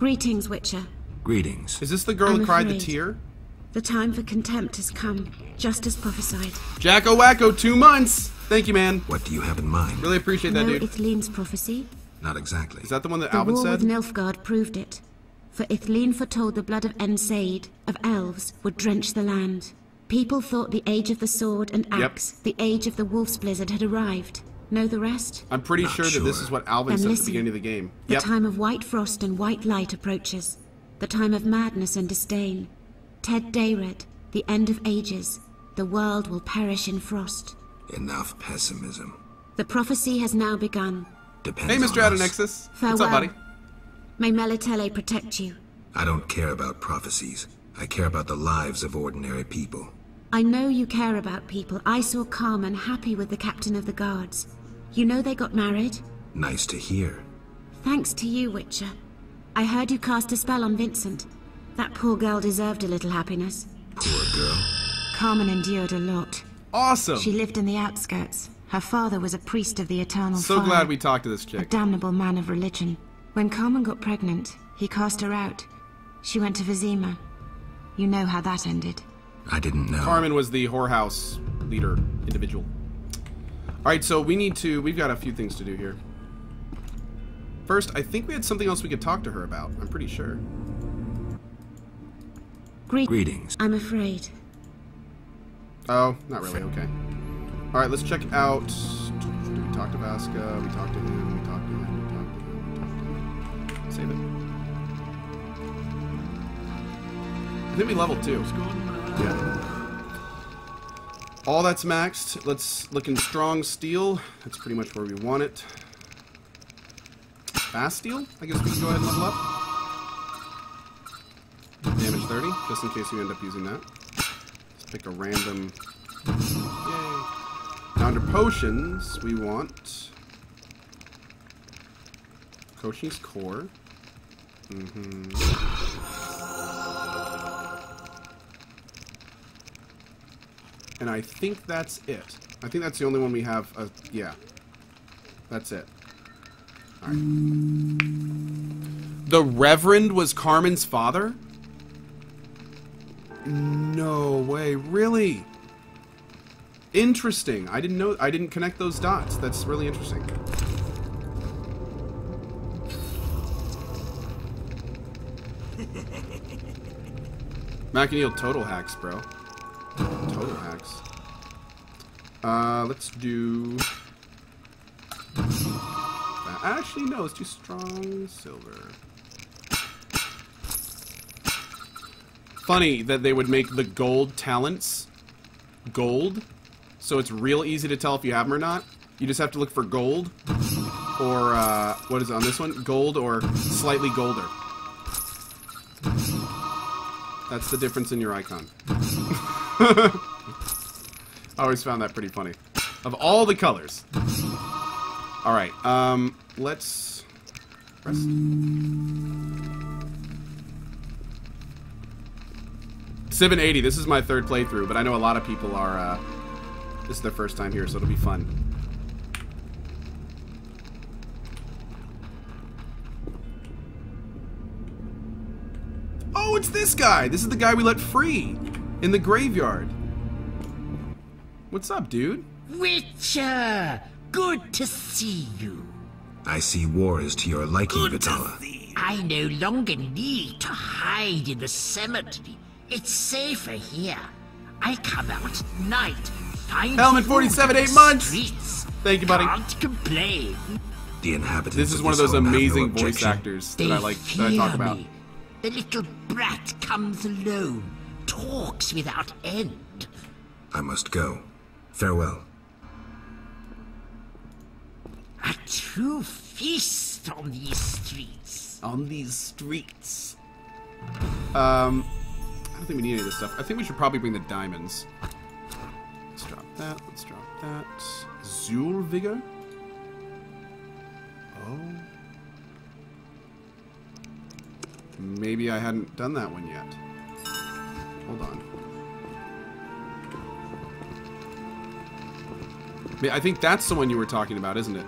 Greetings, Witcher. Greetings. Is this the girl who cried the tear? The time for contempt has come, just as prophesied. Jacko Wacko, 2 months! Thank you, man. What do you have in mind? Really appreciate that, Know dude. Ithleen's prophecy? Not exactly. Is that the one that The Alvin war said? with Nilfgaard proved it. For Ithleen foretold the blood of Ensaid, of elves, would drench the land. People thought the age of the sword and axe, the age of the wolf's blizzard had arrived. Know the rest? I'm pretty sure that this is what Alvin Then said at the listen. beginning of the game. The time of white frost and white light approaches. The time of madness and disdain. Ted Dayred, the end of ages. The world will perish in frost. Enough pessimism. The prophecy has now begun. Depends Hey, Mr. on us. Adonexus. Farewell. What's up, buddy? May Melitele protect you. I don't care about prophecies. I care about the lives of ordinary people. I know you care about people. I saw Carmen happy with the captain of the guards. You know they got married? Nice to hear. Thanks to you, Witcher. I heard you cast a spell on Vincent. That poor girl deserved a little happiness. Poor girl. Carmen endured a lot. Awesome! She lived in the outskirts. Her father was a priest of the eternal So fire. glad we talked to this A chick. damnable man of religion. When Carmen got pregnant, he cast her out. She went to Vizima. You know how that ended. I didn't know. Carmen was the whorehouse leader individual. Alright, so we've got a few things to do here. First, I think we had something else we could talk to her about. I'm pretty sure. Greetings. I'm afraid. Oh, not really, okay. Alright, let's check out... Did we talk to Vasca? We talked to him, we talked to him, we talked to him, we talked to him. Save it. I think we leveled 2. Yeah. All that's maxed. Let's look in strong steel. That's pretty much where we want it. Fast steel? I guess we can go ahead and level up. Damage 30, just in case you end up using that. Let's pick a random... Yay. Now under potions, we want... Coaching's Core. And I think that's it. I think that's the only one we have. Yeah. That's it. Alright. The Reverend was Carmen's father? No way. Really? Interesting. I didn't know. I didn't connect those dots. That's really interesting. McAneel total hacks, bro. Total hacks. Let's do... Actually, no, it's too strong. Silver. Funny that they would make the gold talents gold, so it's real easy to tell if you have them or not. You just have to look for gold, or, what is it on this one? Gold or slightly golder. That's the difference in your icon. I always found that pretty funny. Of all the colors. Alright, let's... Press. 780, this is my 3rd playthrough, but I know a lot of people are, this is their first time here, so it'll be fun. Oh, it's this guy! This is the guy we let free in the graveyard. What's up, dude? Witcher! Good to see you. I see war is to your liking, Vitala. I no longer need to hide in the cemetery. It's safer here. I come out at night, find Helmet food 47, on 8 the months! streets. Thank you, buddy. Can't complain. The inhabitants This is of one of this those home have no amazing voice objection. actors They that I talk about. me. The little brat comes alone, talks without end. I must go. Farewell. A true feast on these streets. On these streets. I don't think we need any of this stuff. I think we should probably bring the diamonds. Let's drop that. Let's drop that. Zul Vigor. Oh. Maybe I hadn't done that one yet. Hold on. I think that's the one you were talking about, isn't it?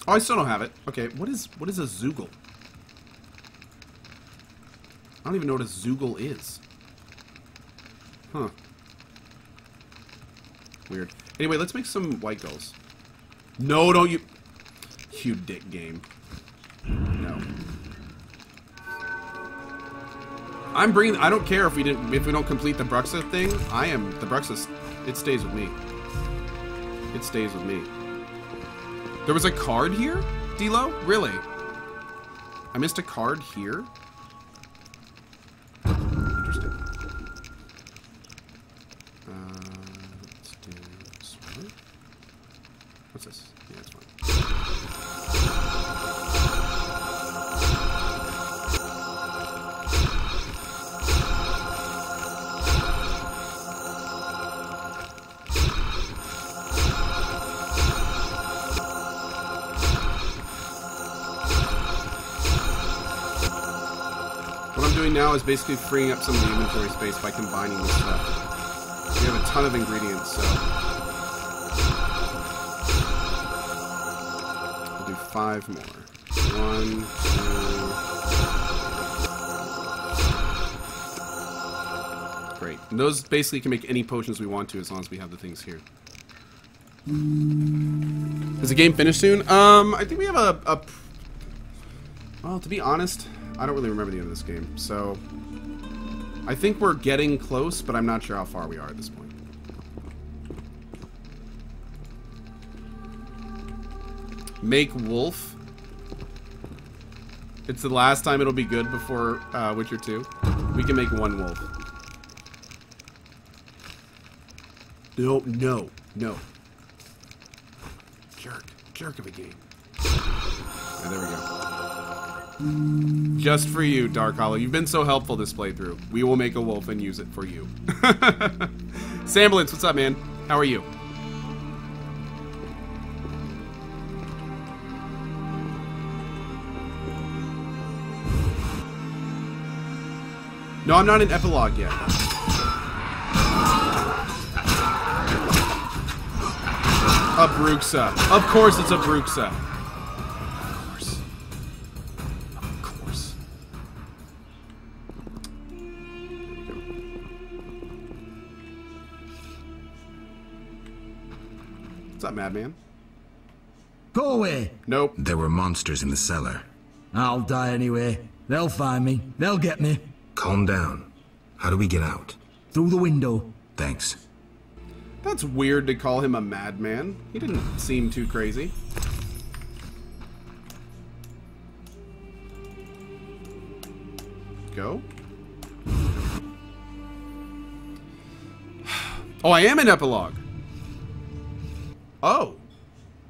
Oh, I still don't have it. Okay, what is a Zoogle? I don't even know what a Zoogle is. Huh. Weird. Anyway, let's make some white gulls. No, don't you... You dick game. No. I'm bringing... I don't care if we don't complete the Bruxa thing. The Bruxa... It stays with me. It stays with me. There was a card here? D-Lo? Really? I missed a card here? Interesting. Let's do this one. What's this? Yeah, it's fine. What I'm doing now is basically freeing up some of the inventory space by combining this stuff. We have a ton of ingredients, so... We'll do 5 more. 1, 2... Great. And those basically can make any potions we want to as long as we have the things here. Is the game finished soon? I think we have a... Well, to be honest... I don't really remember the end of this game, so I think we're getting close, but I'm not sure how far we are at this point. Make wolf. It's the last time it'll be good before Witcher 2. We can make 1 wolf. No. Jerk of a game. Yeah, there we go. Just for you, Dark Hollow. You've been so helpful this playthrough. We will make a wolf and use it for you. Samblance, what's up, man? How are you? No, I'm not in epilogue yet. A Bruxa. Of course it's a Bruxa. What's up, Madman? Go away. Nope. There were monsters in the cellar. I'll die anyway. They'll find me. They'll get me. Calm down. How do we get out? Through the window. Thanks. That's weird to call him a madman. He didn't seem too crazy. Go. Oh, I am in epilogue. Oh.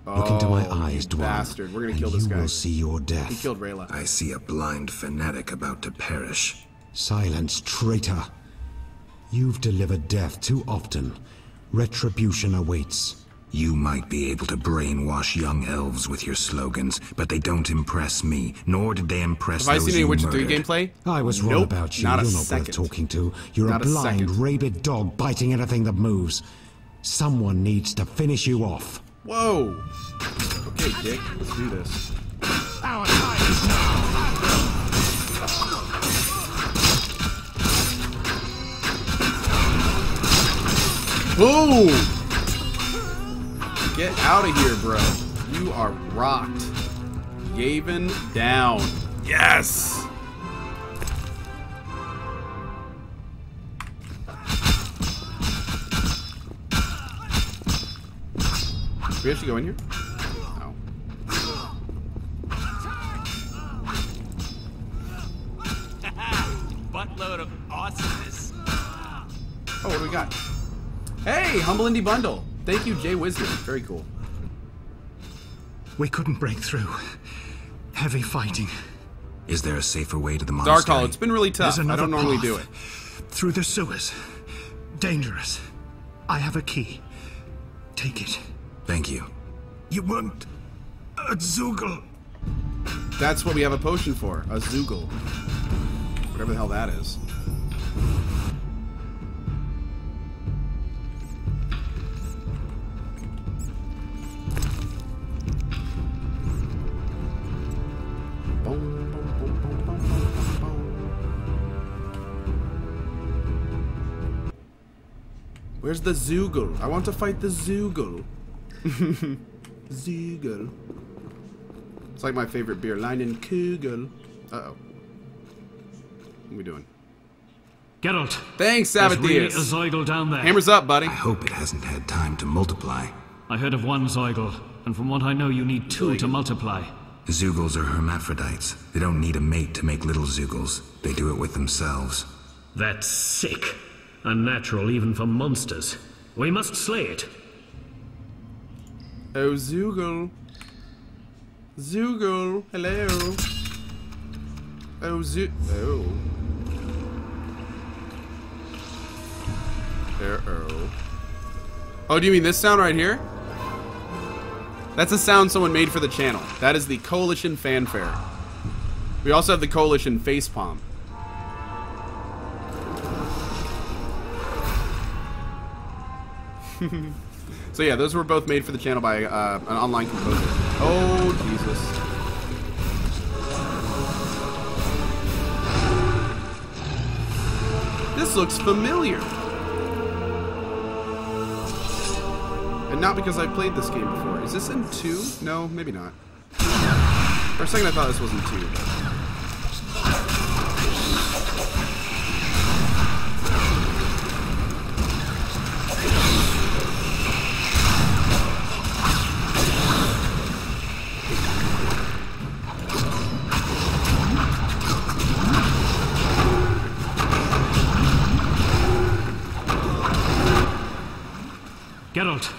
Look into my eyes, Dwarf. Bastard. We're gonna kill this guy. You will see your death. He killed Rayla. I see a blind fanatic about to perish. Silence, traitor. You've delivered death too often. Retribution awaits. You might be able to brainwash young elves with your slogans, but they don't impress me, nor did they impress Have I those seen any you Witcher 3 murdered. gameplay? I was wrong Nope, about you. not a You're not second. worth talking to. You're Not a a blind, second. rabid dog biting anything that moves. Someone needs to finish you off. Whoa. Okay, Dick. Let's do this. Our time is now. Boom! Get out of here, bro. You are rocked. Yavin down. Yes! Do we have to go in here? No. Buttload of awesomeness. Oh, what do we got? Hey, Humble Indie Bundle. Thank you, Jay Wisdom. Very cool. We couldn't break through. Heavy fighting. Is there a safer way to the monastery? Dark Hollow, it's been really tough. There's I another don't normally path. do it. Through the sewers. Dangerous. I have a key. Take it. Thank you. You want a Zoogle? That's what we have a potion for. A Zoogle. Whatever the hell that is. Where's the Zoogle? I want to fight the Zoogle. Zoogle. It's like my favorite beer. Leinenkugel. Uh-oh. What are we doing? Geralt. Thanks, There's really a Sabathius. Zeugl down there. Hammers up, buddy. I hope it hasn't had time to multiply. I heard of one Zeugl, and from what I know, you need 2 to multiply. Zeugles are hermaphrodites. They don't need a mate to make little Zeugles. They do it with themselves. That's sick. Unnatural even for monsters. We must slay it. Oh, Zoogle. Zoogle. Hello. Oh, Oh. Uh-oh. Oh, do you mean this sound right here? That's a sound someone made for the channel. That is the Coalition fanfare. We also have the Coalition facepalm. So yeah, those were both made for the channel by an online composer. Oh, Jesus. This looks familiar. And not because I've played this game before. Is this in 2? No, maybe not. For a second I thought this was in 2. Geralt,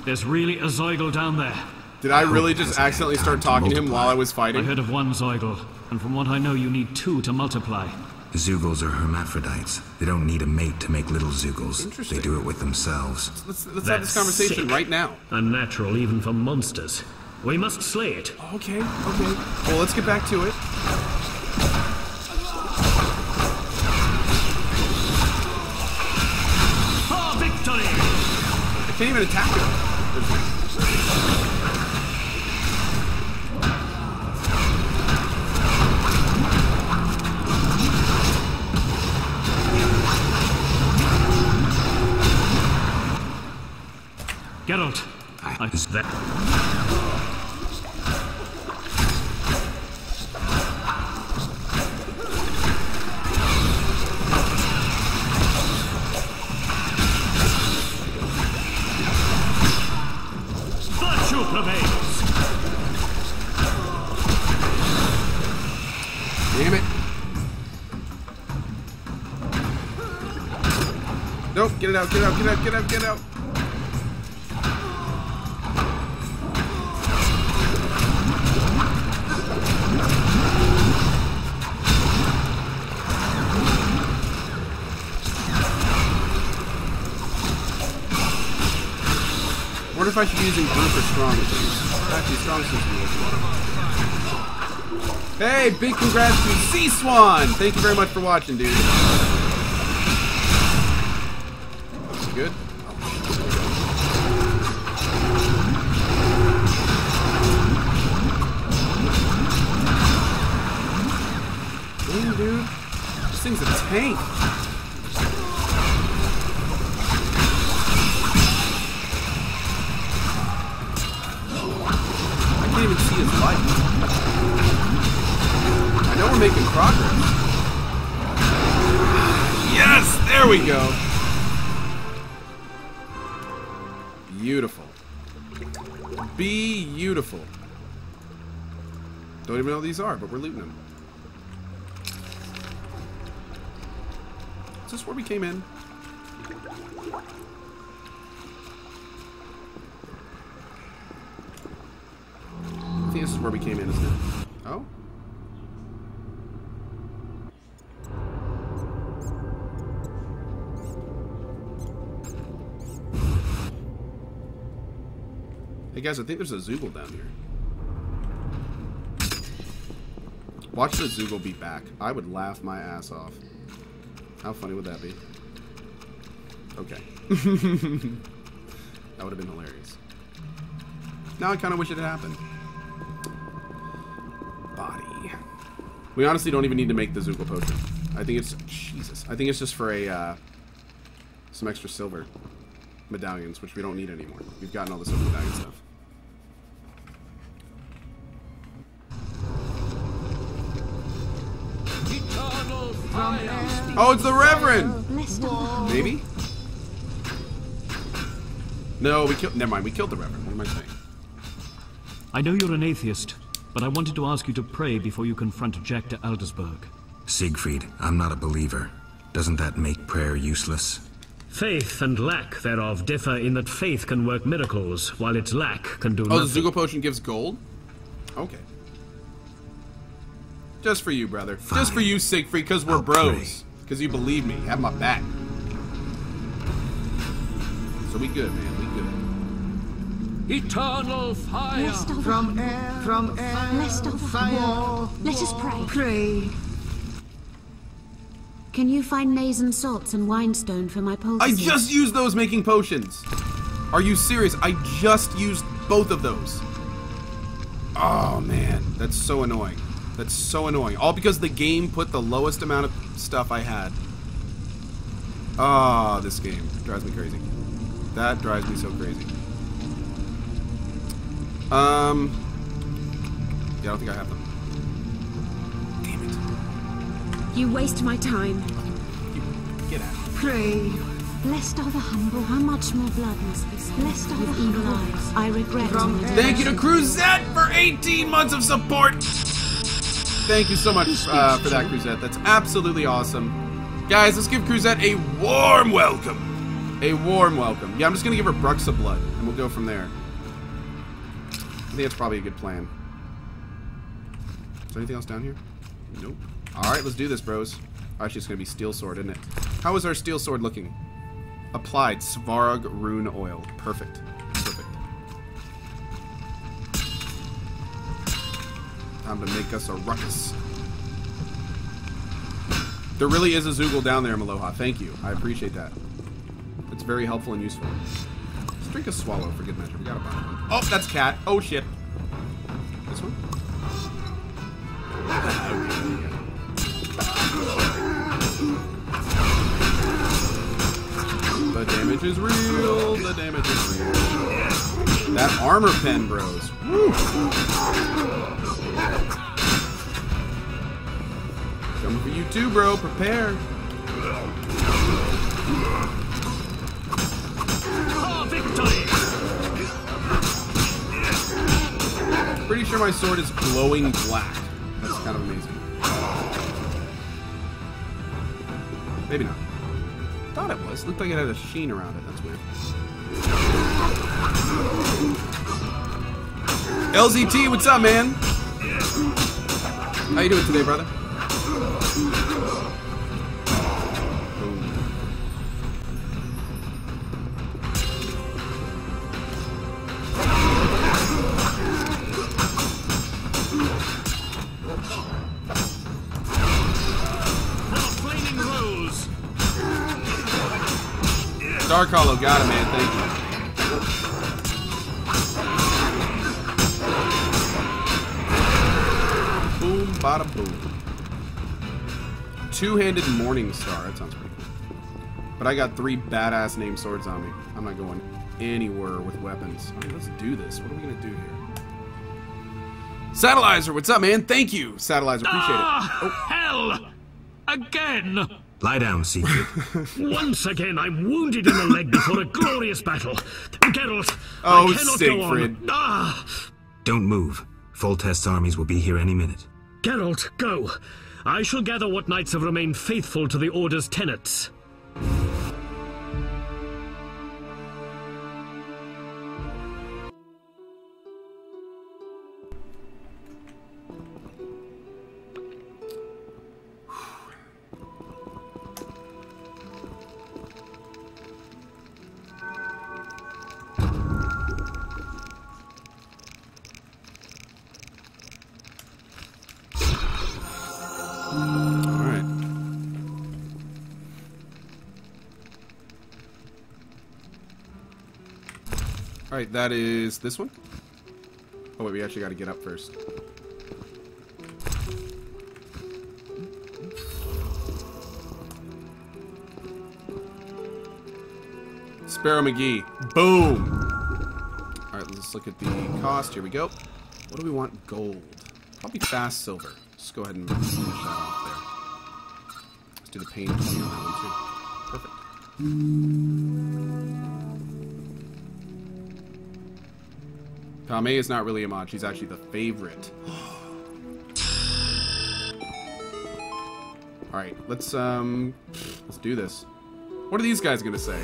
there's really a Zeugl down there. Did I really just accidentally start talking to him while I was I fighting? heard of one Zeugl, and from what I know, you need 2 to multiply. Zeugles are hermaphrodites. They don't need a mate to make little Zeugles. Interesting. They do it with themselves. Let's have this That's conversation sick. right now. Unnatural even for monsters. We must slay it. Okay, okay. Well, let's get back to it. For victory! I can't even attack him. Geralt, is that... Virtue prevails! Damn it. Nope, get it out, get it out, get it out, get it out, get it out. I wonder if I should be using brute or strong. Actually, strong seems to be what's better. Hey, big congrats to Sea Swan! Thank you very much for watching, dude. Good? Damn, dude. This thing's a tank. I can't even see his light. I know we're making progress. Yes! There we go. Beautiful. Beautiful. Don't even know what these are, but we're looting them. Is this where we came in? I think this is where we came in, isn't it? Oh? Hey guys, I think there's a Zoogle down here. Watch the Zoogle be back. I would laugh my ass off. How funny would that be? Okay. That would have been hilarious. Now I kind of wish it had happened. Body. We honestly don't even need to make the Zoogle potion. I think it's... Jesus. I think it's just for a, some extra silver. medallions, which we don't need anymore. We've gotten all the silver medallion stuff. Oh, it's the Reverend! Maybe? No, we killed... Never mind, we killed the Reverend. What am I saying? I know you're an atheist, but I wanted to ask you to pray before you confront Jack de Aldersberg. Siegfried, I'm not a believer. Doesn't that make prayer useless? Faith and lack thereof differ in that faith can work miracles, while its lack can do nothing. Oh, the Zugo potion gives gold? Okay. Just for you, brother. Fine. Just for you, Siegfried, because we're bros. Because you believe me. Have my back. So we good, man. We good. Eternal fire From air, blessed of fire. Let us pray. Can you find maize and salts and winestone for my poultice? I just used those making potions. Are you serious? I just used both of those. Oh, man. That's so annoying. That's so annoying. All because the game put the lowest amount of stuff I had. Ah, this game drives me crazy. That drives me so crazy. Yeah, I don't think I have them. Damn it. You waste my time. You get out. Pray. Blessed are the humble. How much more blood must be spilled? Blessed are the evil eyes. I regret. Thank you to Cruzette for 18 months of support. Thank you so much for that, Cruzette. That's absolutely awesome. Guys, let's give Cruzette a warm welcome. A warm welcome. Yeah, I'm just going to give her Bruxa blood, and we'll go from there. I think that's probably a good plan. Is there anything else down here? Nope. Alright, let's do this, bros. Actually, it's going to be Steel Sword, isn't it? How is our Steel Sword looking? Applied Svarog Rune Oil. Perfect. Perfect. Time to make us a ruckus. There really is a Zoogle down there, Maloha. Thank you. I appreciate that. It's very helpful and useful. Let's drink a swallow for good measure. We got a bunch. Oh, that's cat. Oh, shit. This one? The damage is real. The damage is real. That armor pen, bros. Woo. Coming for you too, bro. Prepare. Oh, victory! Pretty sure my sword is glowing black. That's kind of amazing. Maybe not. Thought it was. Looked like it had a sheen around it. That's weird. LZT, what's up, man? How you doing today, brother? Dark Hollow, got it, man. Thank you. Boom, bada boom. Two-handed Morning Star. That sounds pretty cool. But I got 3 badass named swords on me. I'm not going anywhere with weapons. All right, let's do this. What are we gonna do here? Satellizer, what's up, man? Thank you, Satellizer. Appreciate it. Oh. Hell! Again! Lie down, Secret. Once again, I'm wounded in the leg before a glorious battle. Geralt, Oh, I cannot Siegfried. go on. Ah! Don't move. Foltest's armies will be here any minute. Geralt, go. I shall gather what knights have remained faithful to the Order's tenets. Alright. Alright, that is this one? Oh wait, we actually gotta get up first. Sparrow McGee. Boom. All right, let's look at the cost. Here we go. What do we want? Gold. Probably fast silver. Let's go ahead and finish that off there. Let's do the pain 20 on that one too. Perfect. Palme is not really a mod. She's actually the favorite. All right, let's do this. What are these guys gonna say?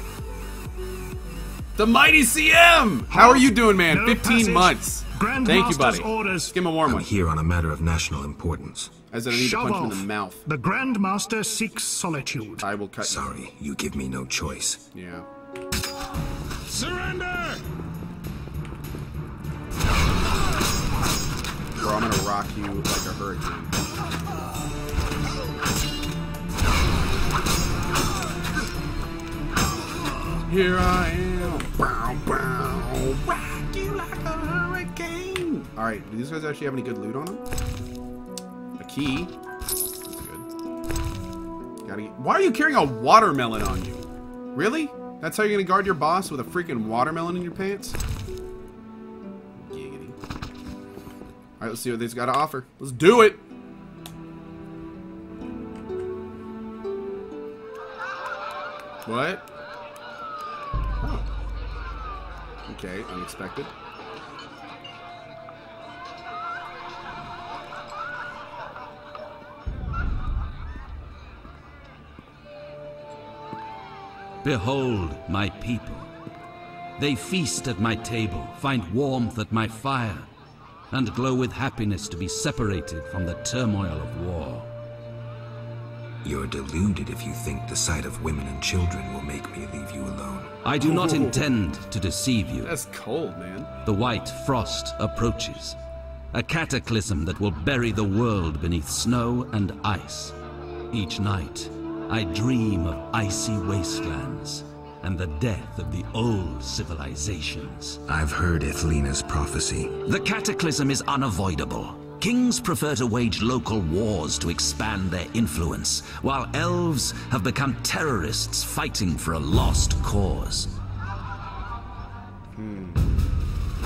The mighty CM! How are you doing, man? No 15 passage. months. Thank you, buddy. Orders. Give him a warm I'm one. here on a matter of national importance. As I need to Shove punch him in off. the mouth. The Grand Master seeks solitude. I will cut you. Sorry, you give me no choice. Yeah. Surrender! Bro, I'm gonna rock you like a hurricane. Here I am. Bow, bow. Rock you like a hurricane. Alright, do these guys actually have any good loot on them? A key. That's good. Gotta get... Why are you carrying a watermelon on you? Really? That's how you're gonna guard your boss with a freaking watermelon in your pants? Giggity. Alright, let's see what they've got to offer. Let's do it! What? Oh. Okay, unexpected. Behold my people. They feast at my table, find warmth at my fire, and glow with happiness to be separated from the turmoil of war. You're deluded if you think the sight of women and children will make me leave you alone. I do not intend to deceive you. That's cold, man. The white frost approaches, a cataclysm that will bury the world beneath snow and ice. Each night, I dream of icy wastelands and the death of the old civilizations. I've heard Ithlina's prophecy. The cataclysm is unavoidable. Kings prefer to wage local wars to expand their influence, while elves have become terrorists fighting for a lost cause.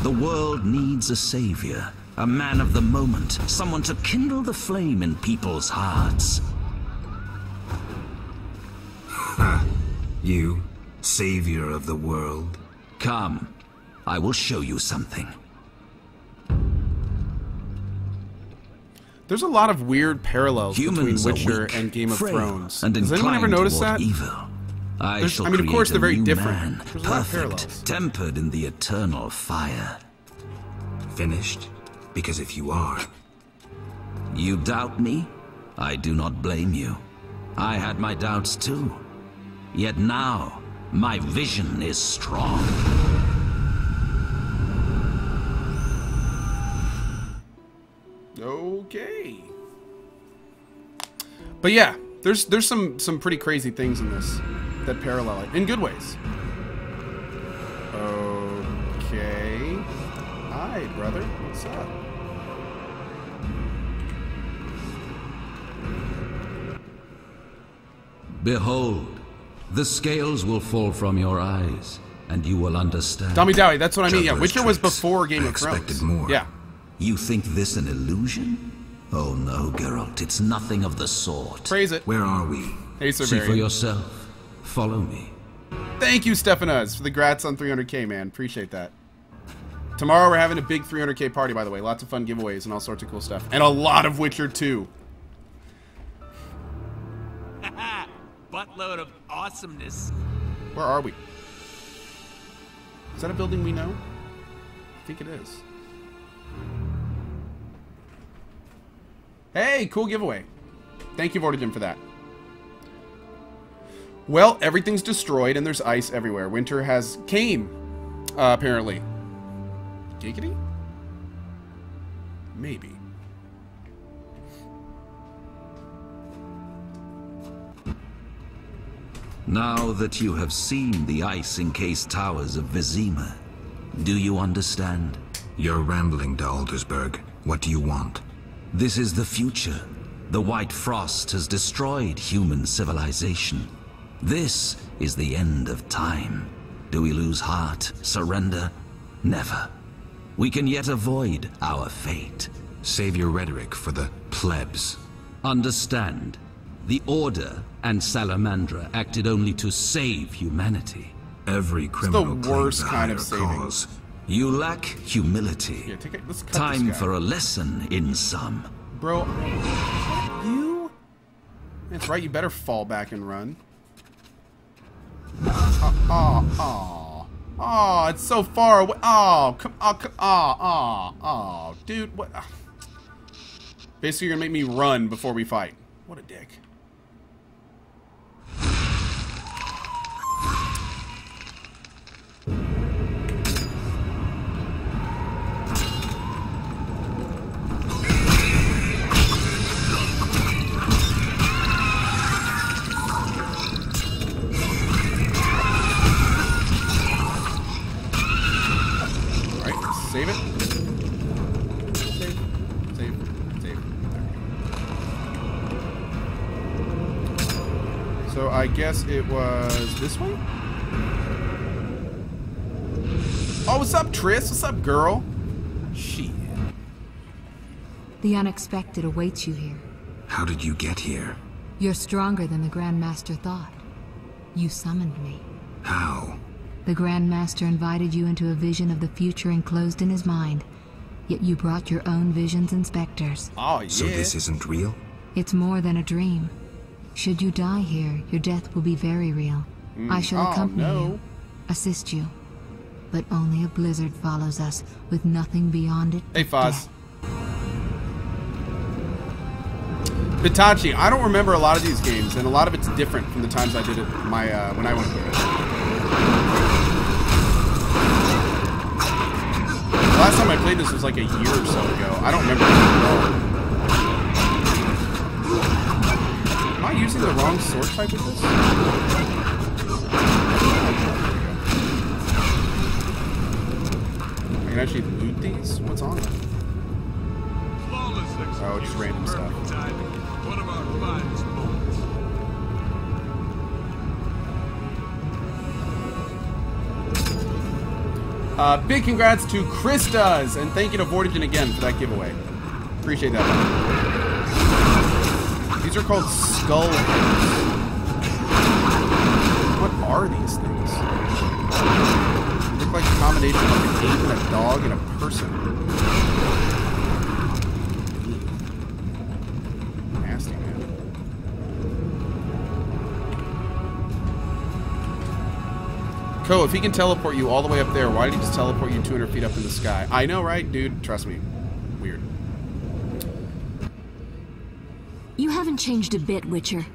The world needs a savior, a man of the moment, someone to kindle the flame in people's hearts. You, savior of the world? Come, I will show you something. There's a lot of weird parallels Humans between Witcher weak, and Game of frail, Thrones. And Does anyone ever notice that? Evil. I shall mean, of course, they're very create a new different. man, There's a lot of perfect, parallels. tempered in the eternal fire. Finished? Because if you are... You doubt me? I do not blame you. I had my doubts too. Yet now, my vision is strong. Okay. But yeah, there's some pretty crazy things in this that parallel it in good ways. Okay. Hi, brother. What's up? Behold, the scales will fall from your eyes, and you will understand. Tommy Dowie, that's what I mean. Yeah, Juggler's Witcher was tricks. before Game I of Thrones. expected more. Yeah. You think this an illusion? Oh no, Geralt, it's nothing of the sort. Praise it. Where are we? Hey, Sir See for Barry. yourself. Follow me. Thank you, Stephanaz, for the grats on 300k, man. Appreciate that. Tomorrow we're having a big 300k party, by the way. Lots of fun giveaways and all sorts of cool stuff. And a lot of Witcher 2. Buttload of awesomeness. Where are we? Is that a building we know? I think it is. Hey, cool giveaway. Thank you, Vortigem, for that. Well, everything's destroyed and there's ice everywhere. Winter came, apparently. Giggity? Maybe. Now that you have seen the ice-encased towers of Vizima, do you understand? You're rambling to Aldersburg. What do you want? This is the future. The white frost has destroyed human civilization. This is the end of time. Do we lose heart, surrender? Never. We can yet avoid our fate. Save your rhetoric for the plebs. Understand, the Order and Salamandra acted only to save humanity. Every criminal the worst claims a kind higher of saving. cause. You lack humility. Yeah, let's cut Time this guy. for a lesson in some. Bro, you? That's right, you better fall back and run. Oh, it's so far away. Oh, dude, what? Basically, you're gonna make me run before we fight. What a dick. Save it. Save. Save. Save. So I guess it was this way? Oh, what's up, Triss? What's up, girl? Shit. The unexpected awaits you here. How did you get here? You're stronger than the Grand Master thought. You summoned me. How? The Grand Master invited you into a vision of the future enclosed in his mind. Yet you brought your own visions and specters. Oh, yeah. So this isn't real? It's more than a dream. Should you die here, your death will be very real. I shall accompany you, assist you. But only a blizzard follows us, with nothing beyond it. Hey, Foz. Hitachi, I don't remember a lot of these games, and a lot of it's different from the times I did it when I went through it. The last time I played this was like a year or so ago. I don't remember it at all. Am I using the wrong sword type with this? I can actually loot these? What's on them? Oh, just random stuff. One of our finest moments. Big congrats to Krista's, and thank you to Vortigen again for that giveaway. Appreciate that. These are called skull hairs. What are these things? They look like a combination of an ape and a dog and a person. Nasty, man. Ko, if he can teleport you all the way up there, why did he just teleport you 200 feet up in the sky? I know, right, dude? Trust me. Weird. You haven't changed a bit, Witcher.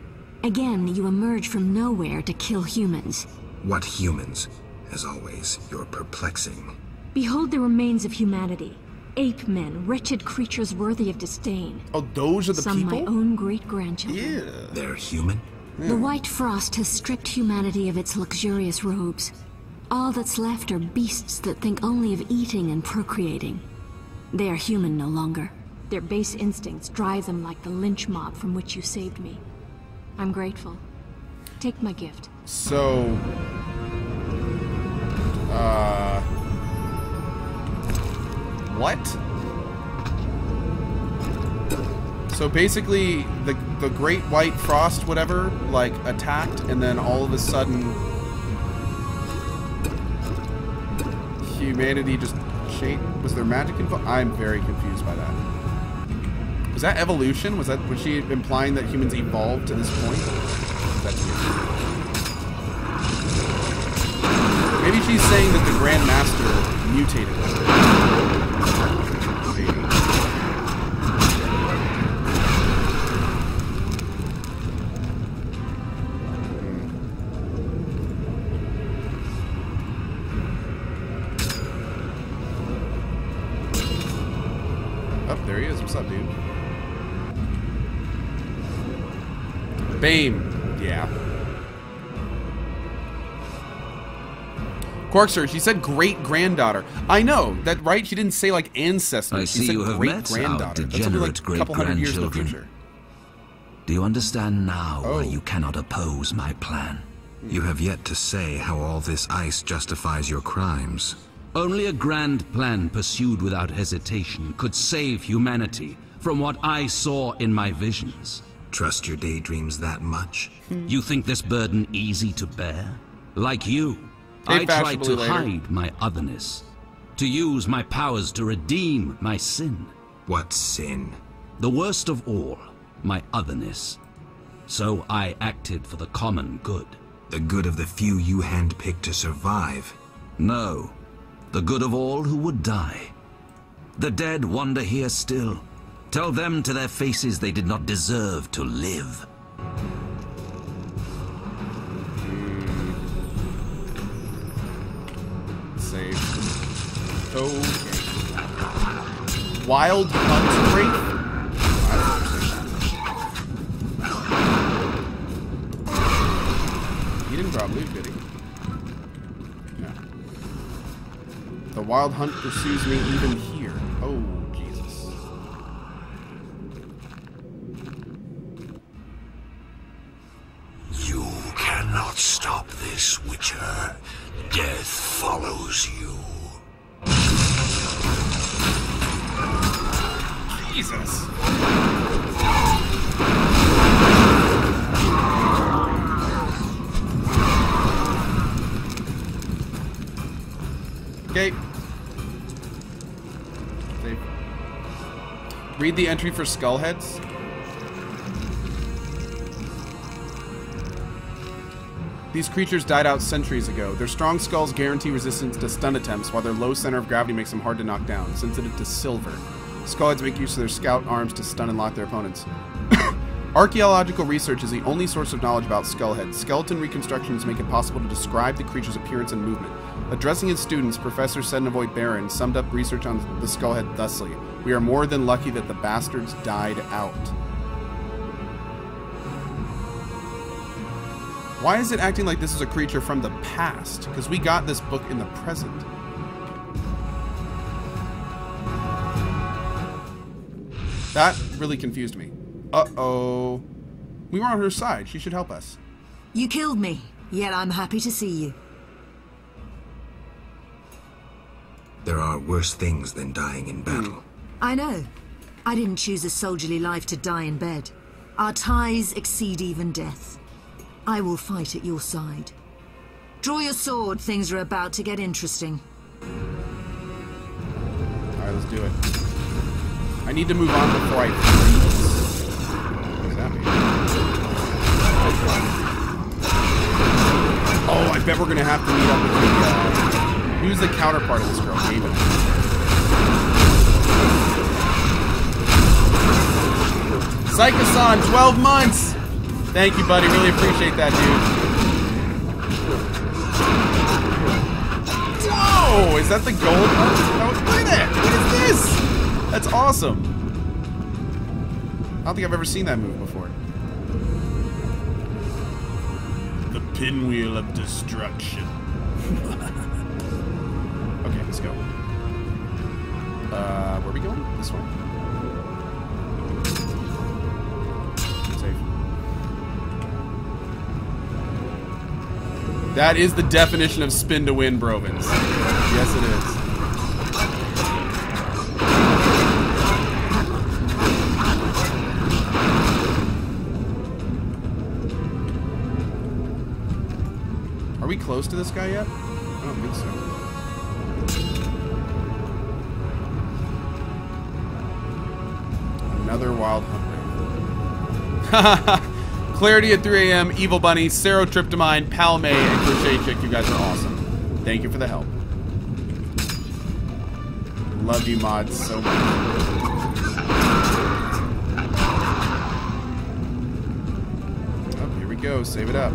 Again, you emerge from nowhere to kill humans. What humans? As always, you're perplexing. Behold the remains of humanity. Ape men, wretched creatures worthy of disdain. Oh, those are the Some people? my own great-grandchildren. Yeah. They're human? The white frost has stripped humanity of its luxurious robes. All that's left are beasts that think only of eating and procreating. They are human no longer. Their base instincts drive them like the lynch mob from which you saved me. I'm grateful. Take my gift. So... what? So basically, the Great White Frost, whatever, like, attacked, and then all of a sudden... humanity just changed. Was there magic involved? I'm very confused by that. Was that evolution? Was she implying that humans evolved to this point? That's weird. Maybe she's saying that the Grand Master mutated. Maybe. Oh, there he is. What's up, dude? Bame. Yeah. Quarkster, she said great-granddaughter. I know, that right? She didn't say, like, ancestor. I She see said you have met our great-granddaughter. That's only, like, degenerate a couple hundred years in the great-grandchildren. future. Do you understand now Oh. why you cannot oppose my plan? You have yet to say how all this ice justifies your crimes. Only a grand plan pursued without hesitation could save humanity from what I saw in my visions. Trust your daydreams that much? You think this burden easy to bear? Like you, I tried to hide my otherness, to use my powers to redeem my sin. What sin? The worst of all, my otherness. So I acted for the common good. The good of the few you handpicked to survive? No, the good of all who would die. The dead wander here still. Tell them to their faces they did not deserve to live. Save. Okay. Wild hunt rate? He didn't drop loot, did he? No. The wild hunt pursues me even here. Oh, Jesus. You cannot stop this, Witcher. Death follows you. Jesus. Okay. Save. Read the entry for skullheads. These creatures died out centuries ago. Their strong skulls guarantee resistance to stun attempts, while their low center of gravity makes them hard to knock down, sensitive to silver. Skullheads make use of their scout arms to stun and lock their opponents. Archaeological research is the only source of knowledge about skullheads. Skeleton reconstructions make it possible to describe the creature's appearance and movement. Addressing his students, Professor Sednovoy Baron summed up research on the skullhead thusly: "We are more than lucky that the bastards died out." Why is it acting like this is a creature from the past? Because we got this book in the present. That really confused me. Uh-oh. We were on her side. She should help us. You killed me, yet I'm happy to see you. There are worse things than dying in battle. I know. I didn't choose a soldierly life to die in bed. Our ties exceed even death. I will fight at your side. Draw your sword, things are about to get interesting. Alright, let's do it. I need to move on before I freeze. What does that mean? Oh, I bet we're gonna have to meet up with the, who's the counterpart of this girl? Haven. Psycho-san, 12 months! Thank you, buddy. Really appreciate that, dude. Whoa! Is that the gold? Oh, look at that! What is this? That's awesome. I don't think I've ever seen that move before. The pinwheel of destruction. Okay, let's go. Where are we going? This way? Safe. That is the definition of spin to win, Brovins. Yes, it is. Are we close to this guy yet? I don't think so. Another wild hunt. Clarity at 3 a.m., Evil Bunny, Serotryptamine, Palme, and Crochet Chick. You guys are awesome. Thank you for the help. Love you, mods, so much. Oh, here we go. Save it up.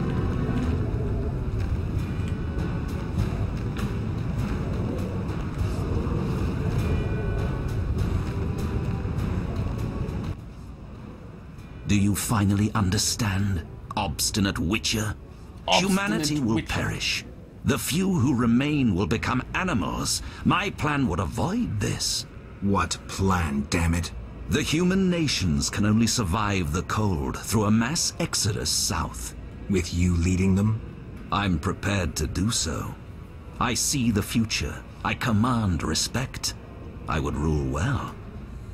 Do you finally understand, obstinate Witcher? Humanity will perish. The few who remain will become animals. My plan would avoid this. What plan, damn it? The human nations can only survive the cold through a mass exodus south. With you leading them? I'm prepared to do so. I see the future. I command respect. I would rule well.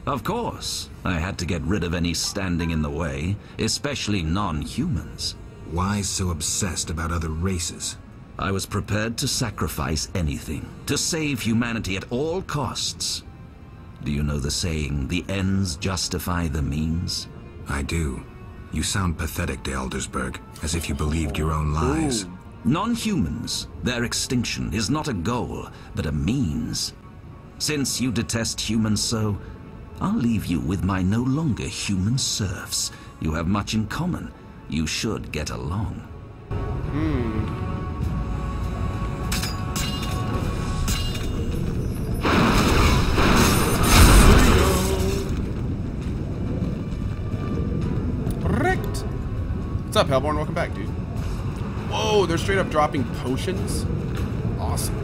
Of course, I had to get rid of any standing in the way, especially non-humans. Why so obsessed about other races? I was prepared to sacrifice anything, to save humanity at all costs. Do you know the saying, the ends justify the means? I do. You sound pathetic to Eldersburg, as if you believed your own lies. Non-humans, their extinction is not a goal, but a means. Since you detest humans so, I'll leave you with my no longer human serfs. You have much in common. You should get along. Correct. What's up, Hellborn? Welcome back, dude. Whoa, they're straight up dropping potions? Awesome.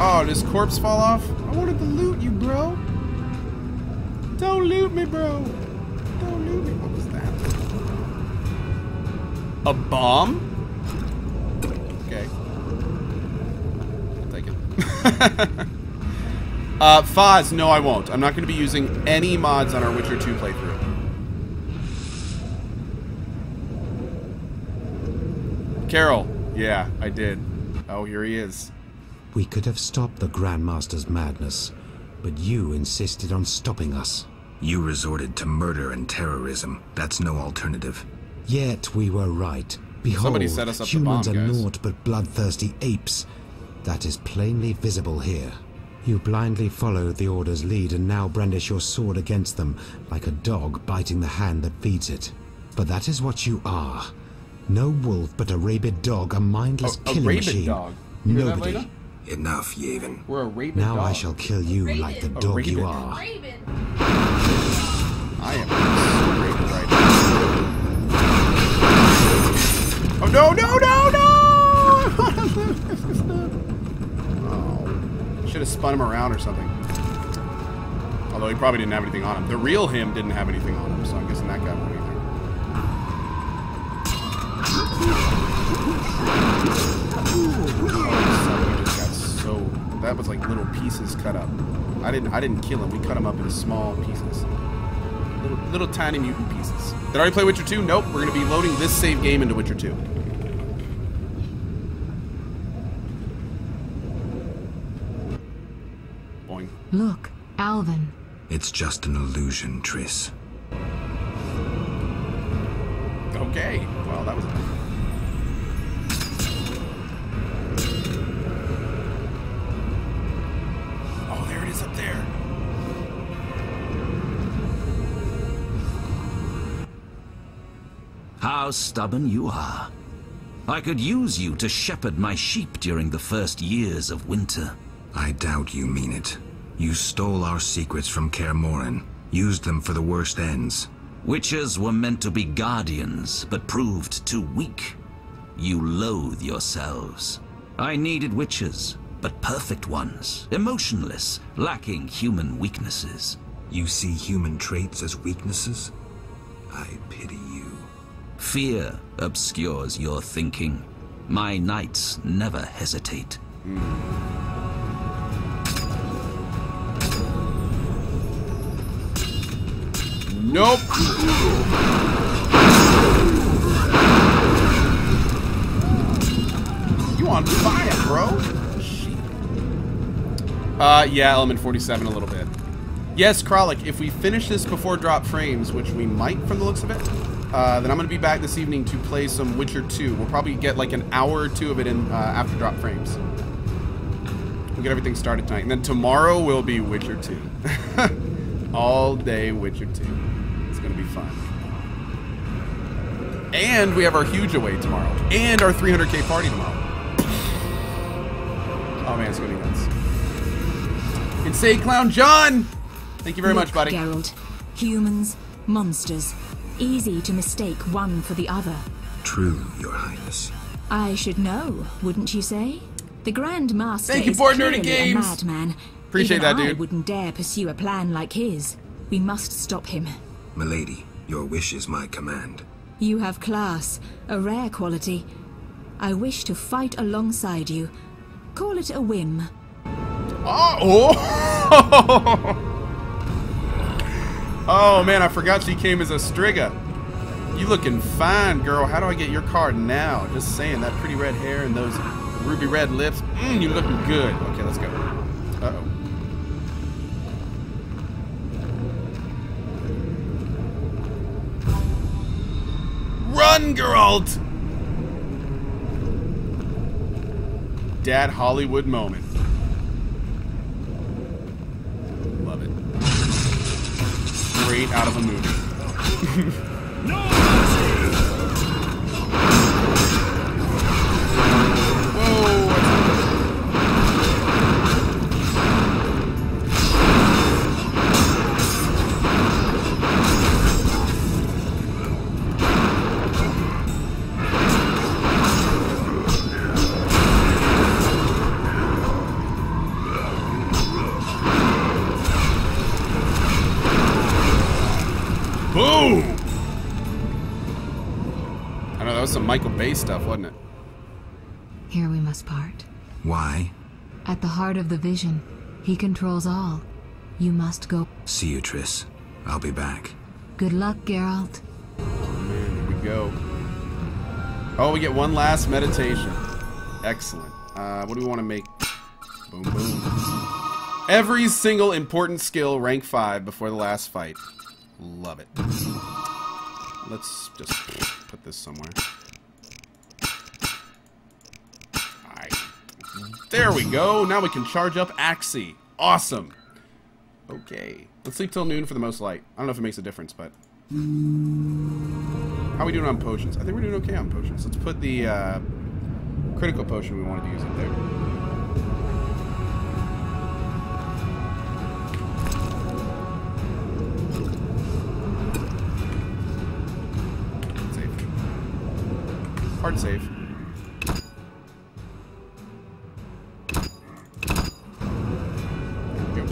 Oh, did his corpse fall off? I wanted to loot you, bro. Don't loot me, bro. Don't loot me. What was that? A bomb? Okay. I'll take it. Foz, no I won't. I'm not going to be using any mods on our Witcher 2 playthrough. Carol. Yeah, I did. Oh, here he is. We could have stopped the Grandmaster's madness, but you insisted on stopping us. You resorted to murder and terrorism. That's no alternative. Yet we were right. Behold, somebody set us up humans the bomb, are guys. naught but bloodthirsty apes. That is plainly visible here. You blindly followed the Order's lead and now brandish your sword against them, like a dog biting the hand that feeds it. But that is what you are. No wolf, but a rabid dog, a mindless killing machine. Dog. You hear that, Nobody. Lena? Enough, Yavin. We're a rabid Now dog. I shall kill you like the dog you are. I am so rabid right now. Oh, no, no, no, no! Oh. Should have spun him around or something. Although he probably didn't have anything on him. The real him didn't have anything on him, so I'm guessing that guy won't either. That was like little pieces cut up. I didn't kill him. We cut him up into small pieces. Little tiny mutant pieces. Did I already play Witcher 2? Nope. We're going to be loading this save game into Witcher 2. Boing. Look, Alvin. It's just an illusion, Triss. Okay. Well, that was up there. How stubborn you are. I could use you to shepherd my sheep during the first years of winter. I doubt you mean it. You stole our secrets from Kaer Morhen, used them for the worst ends. Witches were meant to be guardians, but proved too weak. You loathe yourselves. I needed witches, but perfect ones, emotionless, lacking human weaknesses. You see human traits as weaknesses? I pity you. Fear obscures your thinking. My knights never hesitate. Nope. You on fire, bro? Yeah, element 47 a little bit. Yes, Kralik, if we finish this before drop frames, which we might from the looks of it, then I'm going to be back this evening to play some Witcher 2. We'll probably get like an hour or two of it in after drop frames. We'll get everything started tonight. And then tomorrow will be Witcher 2. All day Witcher 2. It's going to be fun. And we have our huge away tomorrow. And our 300k party tomorrow. Oh man, it's going to be nuts. Insane Clown John! Thank you very much, buddy. Geralt, humans, monsters. Easy to mistake one for the other. True, Your Highness. I should know, wouldn't you say? The Grand Master Thank you is for clearly Nerdy a Games. madman, Appreciate that, dude. I wouldn't dare pursue a plan like his. We must stop him. Milady, your wish is my command. You have class, a rare quality. I wish to fight alongside you. Call it a whim. Oh! Oh man, I forgot she came as a Striga. You looking fine, girl. How do I get your card now? Just saying, that pretty red hair and those ruby red lips. You looking good. Okay, let's go. Uh-oh. Run, Geralt! Dad Hollywood moment. Love it. Straight out of a movie. Boom! I know, that was some Michael Bay stuff, wasn't it? Here we must part. Why? At the heart of the vision, he controls all. You must go. See you, Triss. I'll be back. Good luck, Geralt. Oh man, here we go. Oh, we get one last meditation. Excellent. What do we want to make? Boom, boom. Every single important skill, rank 5 before the last fight. Love it. Let's just put this somewhere. Alright. There we go. Now we can charge up Axie. Awesome. Okay. Let's sleep till noon for the most light. I don't know if it makes a difference, but... How are we doing on potions? I think we're doing okay on potions. Let's put the critical potion we wanted to use up there. Hard save. Go.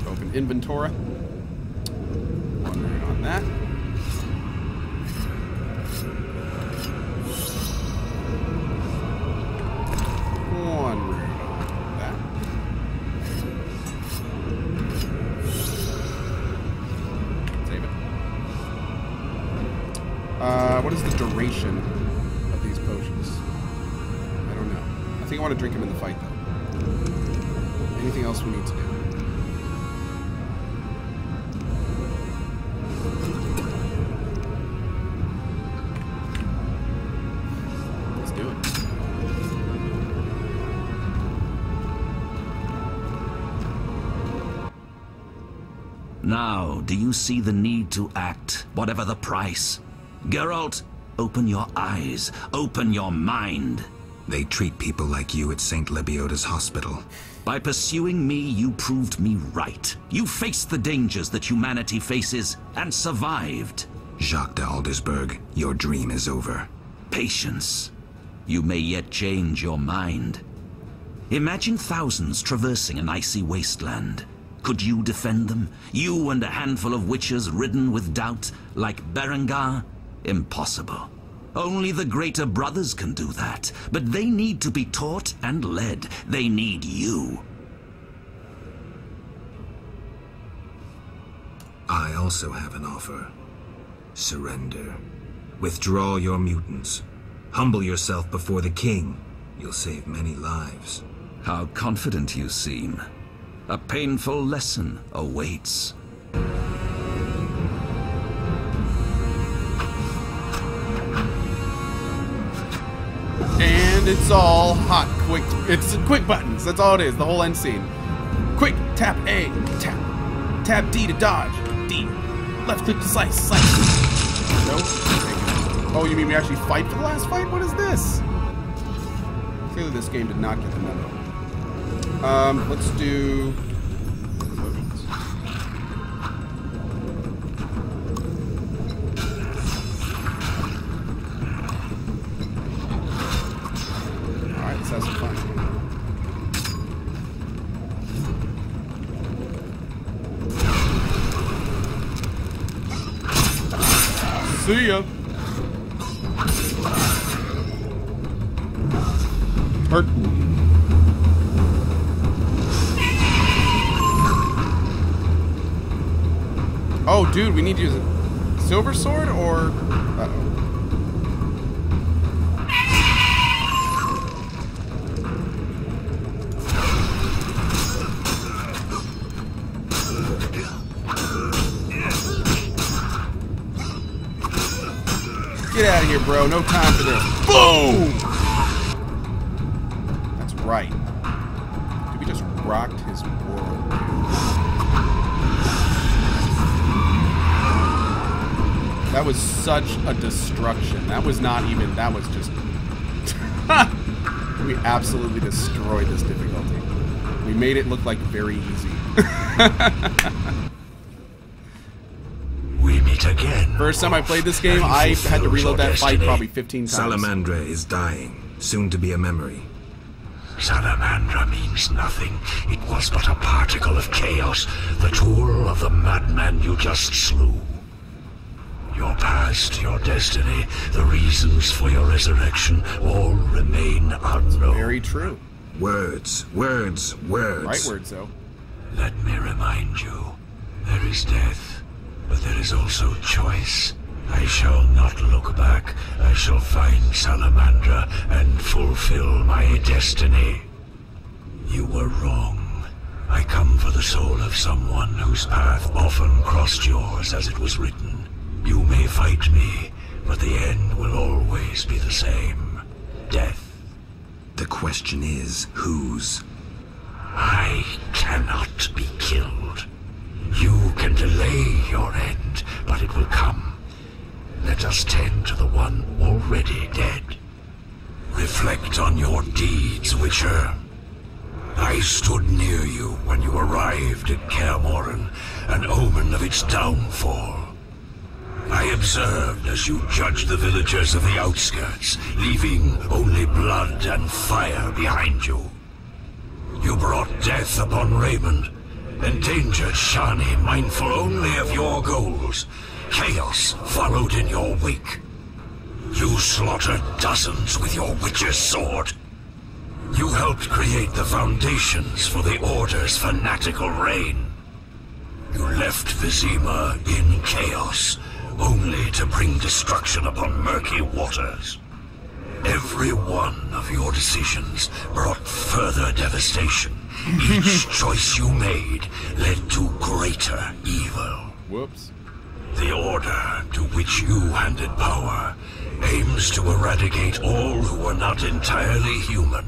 Open inventory. One rune on that. One rune on that. Save it. What is the duration of these potions? I don't know. I think I want to drink them in the fight, though. Anything else we need to do? Let's do it. Now, do you see the need to act, whatever the price? Geralt, open your eyes, open your mind. They treat people like you at St. Lebioda's hospital. By pursuing me, you proved me right. You faced the dangers that humanity faces and survived. Jacques de Aldersberg, your dream is over. Patience. You may yet change your mind. Imagine thousands traversing an icy wasteland. Could you defend them? You and a handful of witches ridden with doubt, like Berengar? Impossible. Only the greater brothers can do that, but they need to be taught and led. They need you. I also have an offer. Surrender. Withdraw your mutants. Humble yourself before the king. You'll save many lives. How confident you seem. A painful lesson awaits. And it's all hot, quick. It's quick buttons. That's all it is. The whole end scene. Quick, tap A, tap. Tap D to dodge. D. Left click to slice, slice. Nope. Oh, you mean we actually fight for the last fight? What is this? Clearly this game did not get the memo. Let's do... Alright, let's have some fun. See ya. Hurt. Oh, dude, we need to use a silver sword or... Uh-oh. Get out of here, bro. No time for this. Boom! That's right. Dude, we just rocked his world. That was such a destruction. That was not even... That was just... We absolutely destroyed this difficulty. We made it look like very easy. We meet again. First time I played this game, I had to reload that fight probably 15 times. Salamandra is dying, soon to be a memory. Salamandra means nothing. It was but a particle of chaos, the tool of the madman you just slew. Your past, your destiny, the reasons for your resurrection, all remain unknown. Very true. Words, words, words. Right words, though. Let me remind you, there is death, but there is also choice. I shall not look back. I shall find Salamandra and fulfill my destiny. You were wrong. I come for the soul of someone whose path often crossed yours as it was written. You may fight me, but the end will always be the same. Death. The question is, whose? I cannot be killed. You can delay your end, but it will come. Let us tend to the one already dead. Reflect on your deeds, Witcher. I stood near you when you arrived at Kaer Morhen, an omen of its downfall. I observed as you judged the villagers of the outskirts, leaving only blood and fire behind you. You brought death upon Raymond, endangered Shani, mindful only of your goals. Chaos followed in your wake. You slaughtered dozens with your witch's sword. You helped create the foundations for the Order's fanatical reign. You left Vizima in chaos, only to bring destruction upon murky waters. Every one of your decisions brought further devastation. Each choice you made led to greater evil. Whoops. The Order to which you handed power aims to eradicate all who are not entirely human.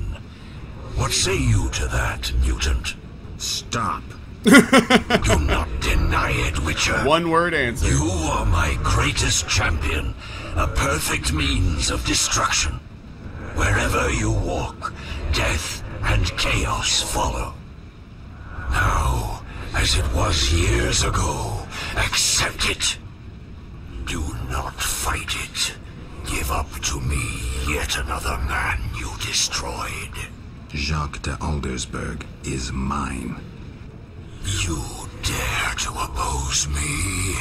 What say you to that, mutant? Stop. Do not deny it, Witcher. One word answer. You are my greatest champion, a perfect means of destruction. Wherever you walk, death and chaos follow. Now, as it was years ago, accept it. Do not fight it. Give up to me yet another man you destroyed. Jacques de Aldersberg is mine. You dare to oppose me?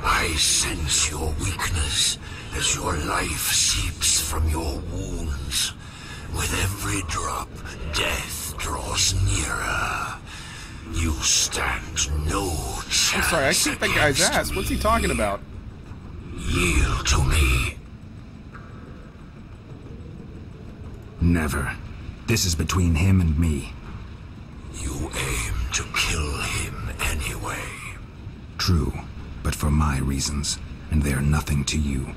I sense your weakness as your life seeps from your wounds. With every drop, death draws nearer. You stand no chance. I'm sorry, I kicked that guy's ass. What's he talking about? Yield to me. Never. This is between him and me. You aim to kill him anyway. True, but for my reasons, and they're nothing to you.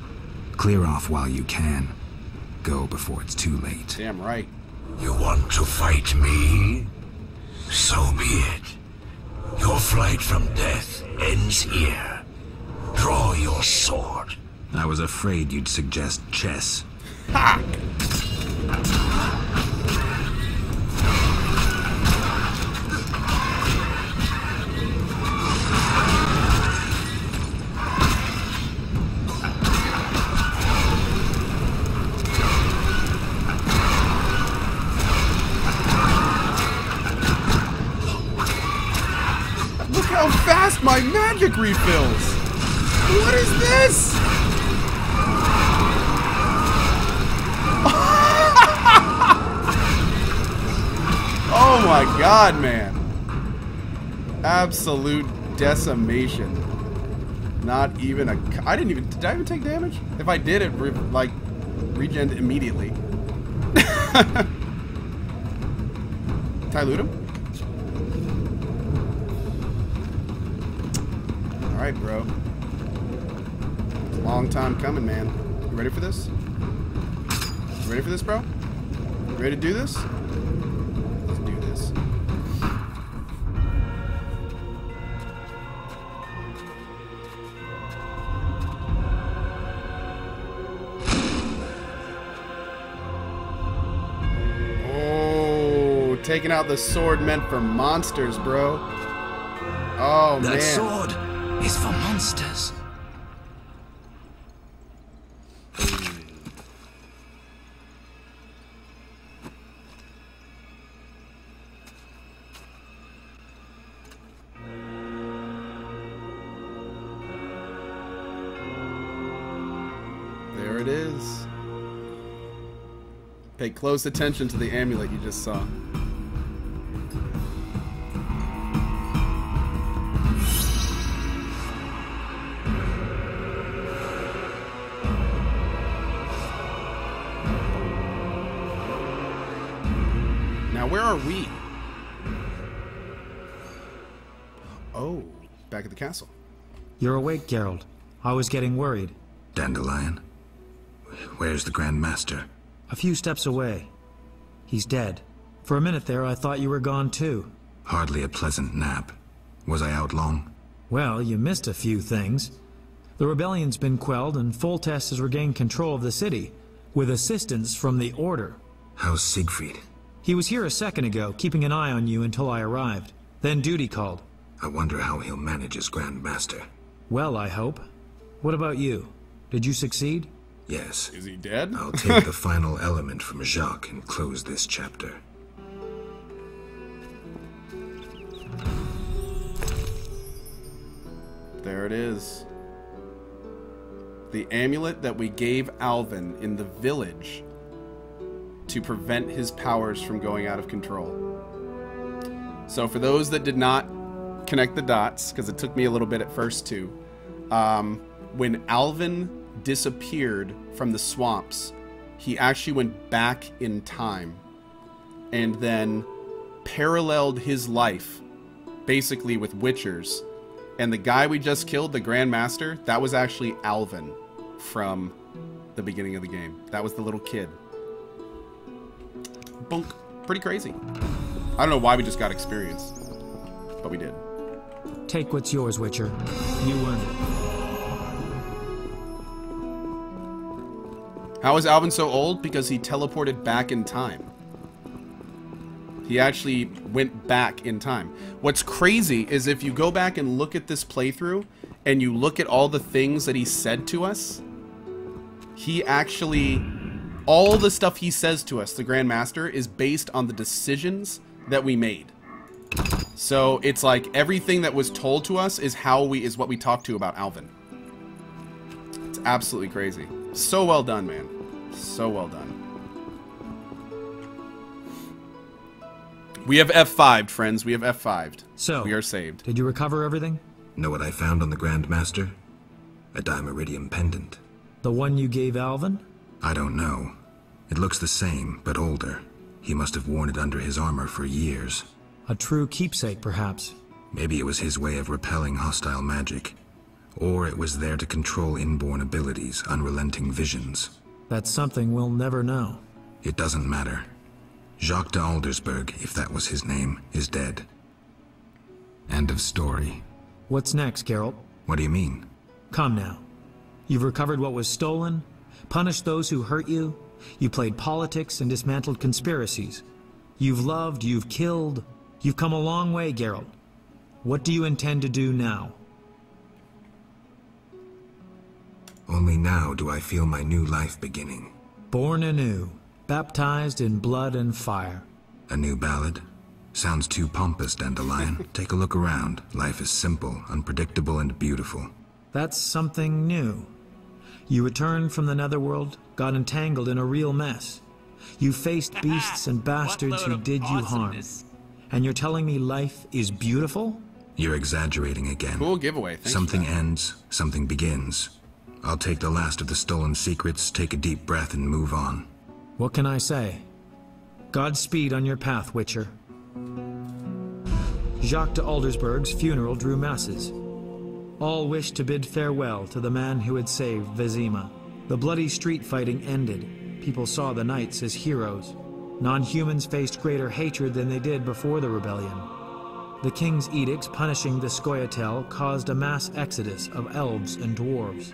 Clear off while you can. Go before it's too late. Damn right. You want to fight me? So be it. Your flight from death ends here. Draw your sword. I was afraid you'd suggest chess. Ha! Look how fast my magic refills! What is this? Oh my god, man. Absolute decimation. Not even a... did I even take damage? If I did, it like regen immediately. Can I loot him? Alright, bro. It's a long time coming, man. You ready for this? You ready for this, bro? You ready to do this? Let's do this. Oh, taking out the sword meant for monsters, bro. Oh, man. That sword is for monsters. There it is. Pay close attention to the amulet you just saw. Now, where are we? Oh, back at the castle. You're awake, Geralt. I was getting worried. Dandelion? Where's the Grand Master? A few steps away. He's dead. For a minute there, I thought you were gone too. Hardly a pleasant nap. Was I out long? Well, you missed a few things. The rebellion's been quelled and Foltest has regained control of the city, with assistance from the Order. How's Siegfried? He was here a second ago, keeping an eye on you until I arrived. Then duty called. I wonder how he'll manage as Grand Master. Well, I hope. What about you? Did you succeed? Yes. Is he dead? I'll take the final element from Jacques and close this chapter. There it is. The amulet that we gave Alvin in the village to prevent his powers from going out of control. So for those that did not connect the dots, because it took me a little bit at first too, when Alvin disappeared from the swamps, he actually went back in time and then paralleled his life basically with Witchers. And the guy we just killed, the Grand Master, that was actually Alvin from the beginning of the game. That was the little kid. Bunk. Pretty crazy. I don't know why we just got experience, but we did. Take what's yours, Witcher. You earned it. How is Alvin so old? Because he teleported back in time. He actually went back in time. What's crazy is if you go back and look at this playthrough and you look at all the things that he said to us, he actually, all the stuff he says to us, the Grand Master, is based on the decisions that we made. So it's like everything that was told to us is what we talked to about Alvin. It's absolutely crazy. So well done, man. So well done. We have F5'd, friends. We have F5'd. So, we are saved. Did you recover everything? Know what I found on the Grand Master? A Dimeridium pendant. The one you gave Alvin? I don't know. It looks the same, but older. He must have worn it under his armor for years. A true keepsake, perhaps. Maybe it was his way of repelling hostile magic. Or it was there to control inborn abilities, unrelenting visions. That's something we'll never know. It doesn't matter. Jacques de Aldersberg, if that was his name, is dead. End of story. What's next, Geralt? What do you mean? Come now. You've recovered what was stolen, punished those who hurt you, you played politics and dismantled conspiracies. You've loved, you've killed, you've come a long way, Geralt. What do you intend to do now? Only now do I feel my new life beginning. Born anew, baptized in blood and fire. A new ballad? Sounds too pompous, Dandelion. Take a look around. Life is simple, unpredictable, and beautiful. That's something new. You returned from the netherworld, got entangled in a real mess. You faced beasts and bastards who did you harm. And you're telling me life is beautiful? You're exaggerating again. Cool giveaway. Thanks. Something ends, something begins. I'll take the last of the stolen secrets, take a deep breath, and move on. What can I say? Godspeed on your path, Witcher. Jacques de Aldersberg's funeral drew masses. All wished to bid farewell to the man who had saved Vizima. The bloody street fighting ended. People saw the knights as heroes. Non-humans faced greater hatred than they did before the rebellion. The king's edicts punishing the Scoia'tael caused a mass exodus of elves and dwarves.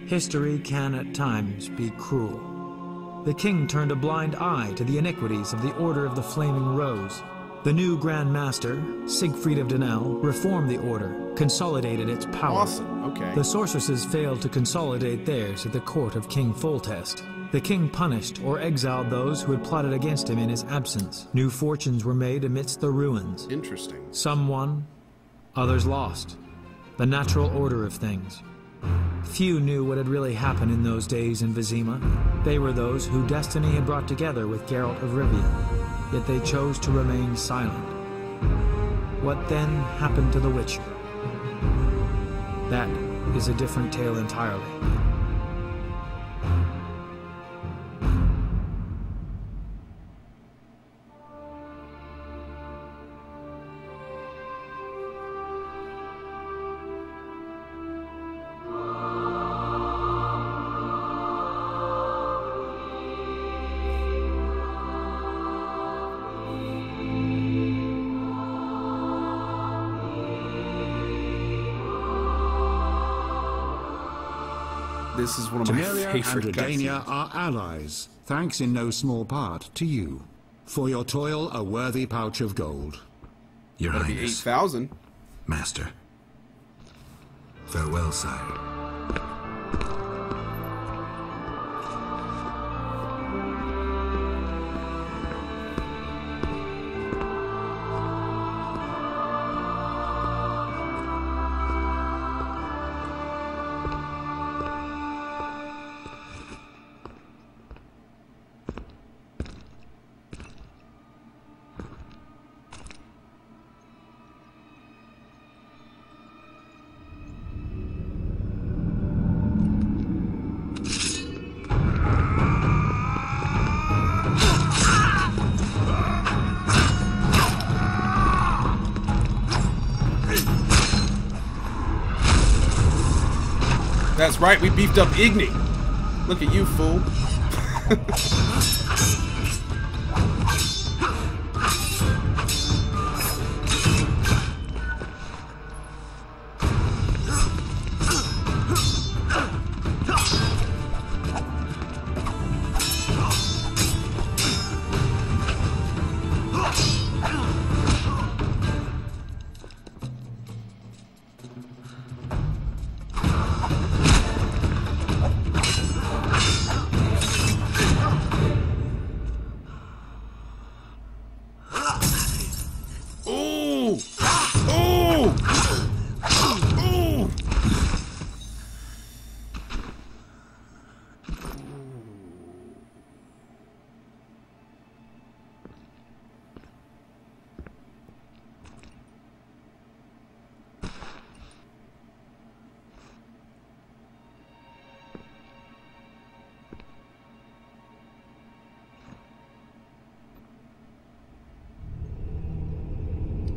History can at times be cruel. The king turned a blind eye to the iniquities of the Order of the Flaming Rose. The new Grand Master, Siegfried of Denel, reformed the Order, consolidated its power. Awesome, okay. The sorceresses failed to consolidate theirs at the court of King Foltest. The king punished or exiled those who had plotted against him in his absence. New fortunes were made amidst the ruins. Interesting. Some won, others lost. The natural order of things. Few knew what had really happened in those days in Vizima. They were those who destiny had brought together with Geralt of Rivia, yet they chose to remain silent. What then happened to the Witcher? That is a different tale entirely. This is one of my favorite and Redania cutscenes. are allies, thanks in no small part to you. For your toil, a worthy pouch of gold. Your That'll be Highness. 8,000. Master. Farewell, sire. That's right, we beefed up Igni. Look at you, fool.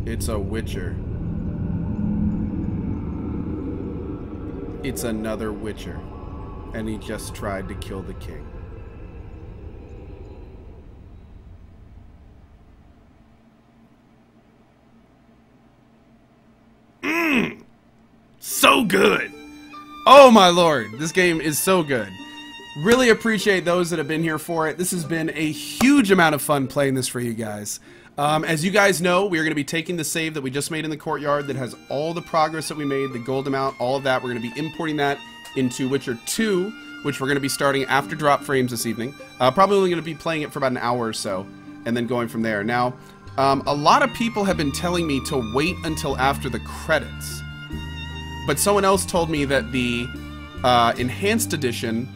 It's a Witcher. It's another Witcher. And he just tried to kill the king. So good! Oh my lord, this game is so good. Really appreciate those that have been here for it. This has been a huge amount of fun playing this for you guys. As you guys know, we are going to be taking the save that we just made in the courtyard that has all the progress that we made, the gold amount, all of that. We're going to be importing that into Witcher 2, which we're going to be starting after drop frames this evening. Probably only going to be playing it for about an hour or so, and then going from there. Now, a lot of people have been telling me to wait until after the credits. But someone else told me that the Enhanced Edition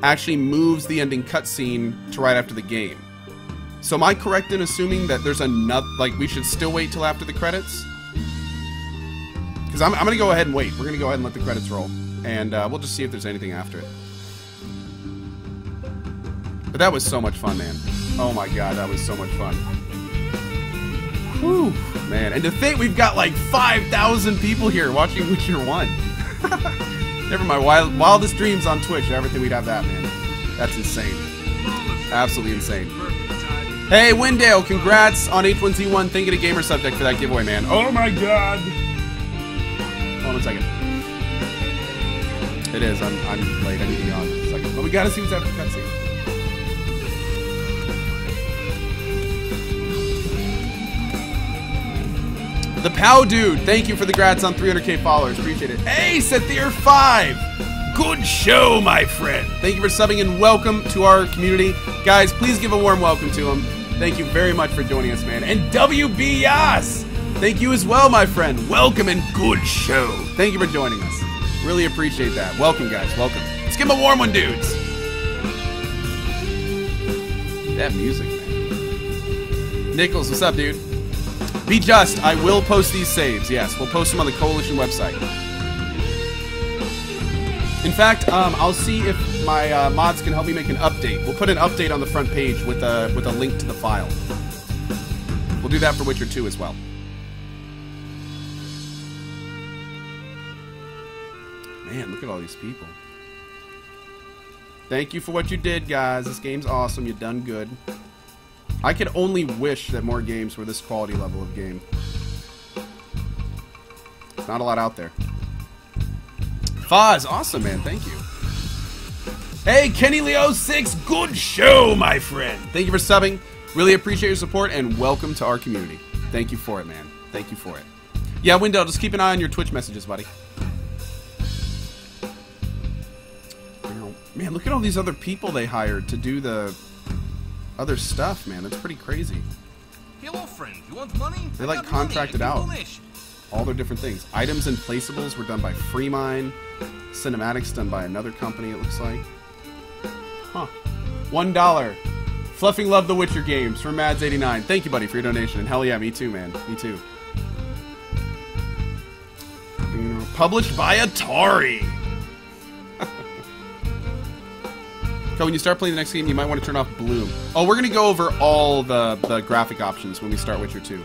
actually moves the ending cutscene to right after the game. So am I correct in assuming that there's another, like, we should still wait till after the credits? Because I'm going to go ahead and wait. We're going to go ahead and let the credits roll. And we'll just see if there's anything after it. But that was so much fun, man. Oh my god, that was so much fun. Whew, man. And to think we've got like 5,000 people here watching Witcher 1. Never mind, wildest dreams on Twitch. I never think we'd have that, man. That's insane. Absolutely insane. Hey, Windale, congrats on H1Z1. Thank you to Gamer Subject for that giveaway, man. Oh my god. Hold on a second. It is. I'm late. I need to be on a second. But we gotta see what's after the cutscene. The Pow Dude, thank you for the grats on 300k followers. Appreciate it. Hey, Sethier 5. Good show, my friend. Thank you for subbing and welcome to our community. Guys, please give a warm welcome to him. Thank you very much for joining us, man. And WB Yas, thank you as well, my friend. Welcome and good show. Thank you for joining us. Really appreciate that. Welcome, guys. Welcome. Let's give him a warm one, dudes. That music, man. Nichols, what's up, dude? Be just. I will post these saves. Yes, we'll post them on the Coalition website. In fact, I'll see if my mods can help me make an update. We'll put an update on the front page with a link to the file. We'll do that for Witcher 2 as well. Man, look at all these people. Thank you for what you did, guys. This game's awesome. You done good. I could only wish that more games were this quality level of game. There's not a lot out there. Foz, awesome, man. Thank you. Hey, Kenny Leo 6, good show, my friend. Thank you for subbing. Really appreciate your support, and welcome to our community. Thank you for it, man. Thank you for it. Yeah, Wendell, just keep an eye on your Twitch messages, buddy. Man, look at all these other people they hired to do the other stuff, man. That's pretty crazy. Hello, friend. You want money? They like contracted out all their different things. Items and placeables were done by Freemine. Cinematics done by another company, it looks like. Huh. $1. Fluffing love the Witcher games from Mads89. Thank you, buddy, for your donation. And hell yeah, me too, man. Me too. Published by Atari. So when you start playing the next game, you might want to turn off Bloom. Oh, we're going to go over all the graphic options when we start Witcher 2.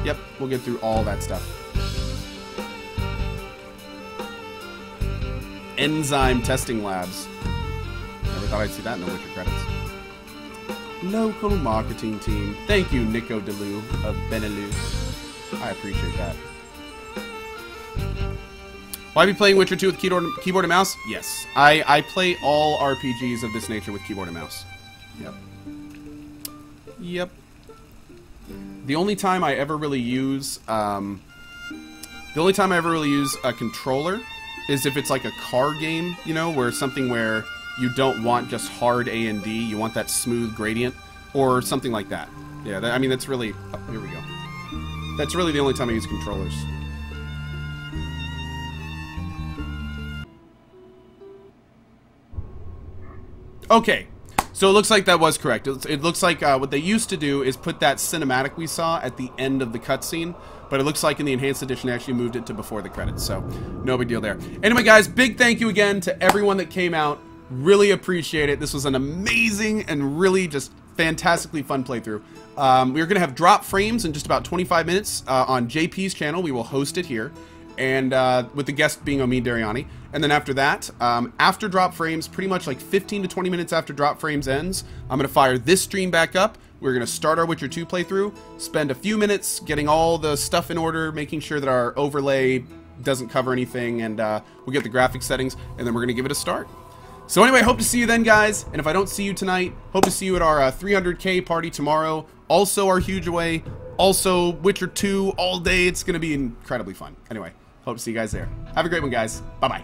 Yep, we'll get through all that stuff. Enzyme testing labs. Never thought I'd see that in the Witcher credits. Local marketing team. Thank you, Nico DeLu of Benelux. I appreciate that. Will I be playing Witcher 2 with keyboard and mouse? Yes. I play all RPGs of this nature with keyboard and mouse. Yep. Yep. The only time I ever really use a controller is if it's like a car game, you know, where something where you don't want just hard A and D, you want that smooth gradient, or something like that. Yeah, I mean, that's really... Oh, here we go. That's really the only time I use controllers. Okay, so it looks like that was correct. It looks like what they used to do is put that cinematic we saw at the end of the cutscene, but it looks like in the Enhanced Edition they actually moved it to before the credits, so no big deal there. Anyway, guys, big thank you again to everyone that came out. Really appreciate it. This was an amazing and really just fantastically fun playthrough. We're going to have drop frames in just about 25 minutes on JP's channel. We will host it here, and with the guest being Omid Dariani. And then after that, after drop frames, pretty much like 15 to 20 minutes after drop frames ends, I'm going to fire this stream back up. We're going to start our Witcher 2 playthrough, spend a few minutes getting all the stuff in order, making sure that our overlay doesn't cover anything, and we'll get the graphics settings, and then we're going to give it a start. So anyway, hope to see you then, guys. And if I don't see you tonight, hope to see you at our 300k party tomorrow. Also our huge away. Also Witcher 2 all day. It's going to be incredibly fun. Anyway, hope to see you guys there. Have a great one, guys. Bye-bye.